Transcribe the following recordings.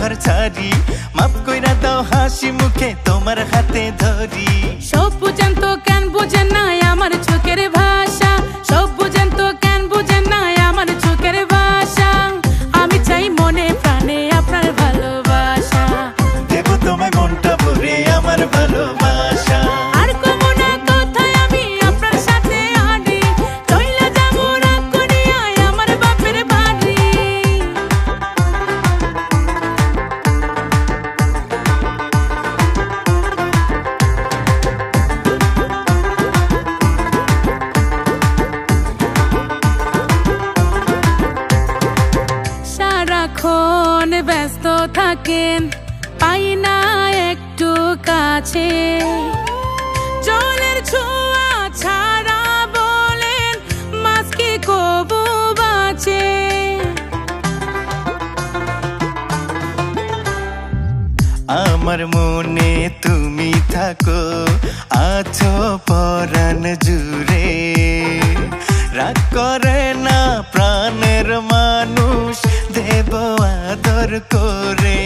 ঘর ছাড়ি, মাফ কইরা দাও হাসি মুখে তোমার হাতে ধরি। সব বুঝেন তো কেন বুঝেন না আমার চোখের ভাষা, সব বুঝেন তো কেন বুঝেন না আমার চোখের ভাষা। আমি চাই মনে প্রাণে আপনার ভালোবাসা, দেব তোমায় মনটা ভরে আমার ভালোবাসা। আর কমো না কথায় আমি আপনার সাথে আডি, চইলা যাবো রাগ করিয়া আমার বাপের বাড়ি। সারাক্ষণ ব্যস্ত থাকেন, পাই না একটু কাছে, জলের ছোঁয়া ছাড়া বলেন মাছ কি কবু বাঁচে। আমার মনে তুমি থাকো, আছো পরাণ জুড়ে, রাগ করে না প্রাণের মানুষ, দেব আদর করে।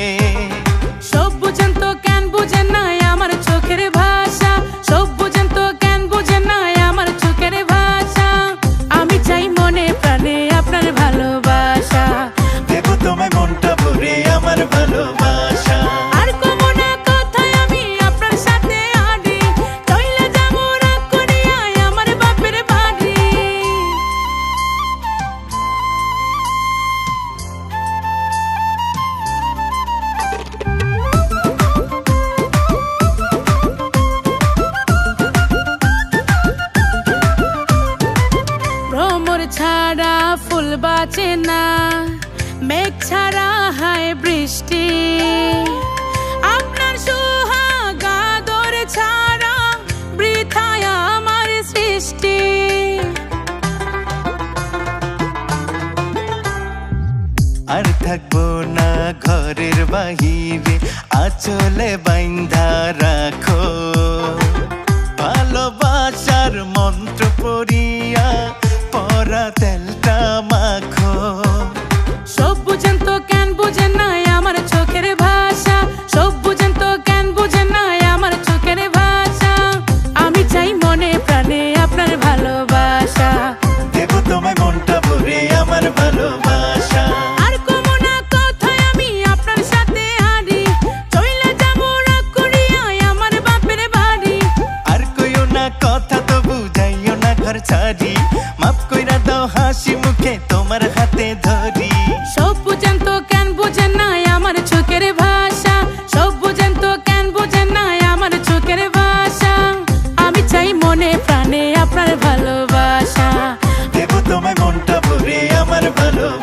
সব বুঝেন তো কেন বুঝেন না আমার চোখের ভাষা, সব বুঝেন তো কেন বুঝেন না আমার চোখের ভাষা। আমি চাই মনে প্রাণে আপনার ভালোবাসা, দেব তোমায় মনটা ভরে আমার ভালোবাসা। আর কমো না কথায় আমি আপনার সাথে আডি, চইলা যাবো রাগ করিয়া আমার বাপের বাড়ি। ভ্রমর ছাড়া ফুল বাঁচে না, মেঘ ছাড়া হয় বৃষ্টি, আপনার সোহাগ আদর ছাড়া বৃথায় আমার সৃষ্টি। আর থাকবো না ঘরের বাহিরে, আঁচলে বাইন্ধা রাখো, ভালোবাসার মন্ত্র পড়িয়া পরা তেলটা মাখো। সব বুঝেন তো কেন বুঝেন না আমার চোখের ভাষা, সব বুঝেন তো কেন বুঝেন না আমার চোখের ভাষা। আমি চাই মনে প্রাণে আপনার ভালোবাসা, দেব তোমায় মনটা ভরে আমার ভালোবাসা। আর কমো না কথায় আমি আপনার সাথে আডি, চইলা যাবো রাগ করিয়া আমার বাপের বাড়ি। আর কইও না কথা তো বুঝাইও না ঘর ছাড়ি, মাফ কইরা দাও হাসি মুখে তোমার হাতে ধরি। সব বুঝেন তো কেন বুঝেন না আমার চোখের ভাষা, সব বুঝেন তো কেন বুঝেন না আমার চোখের ভাষা। আমি চাই মনে প্রাণে আপনার ভালোবাসা, দেব তোমায় মনটা ভরে আমার ভালোবাসা।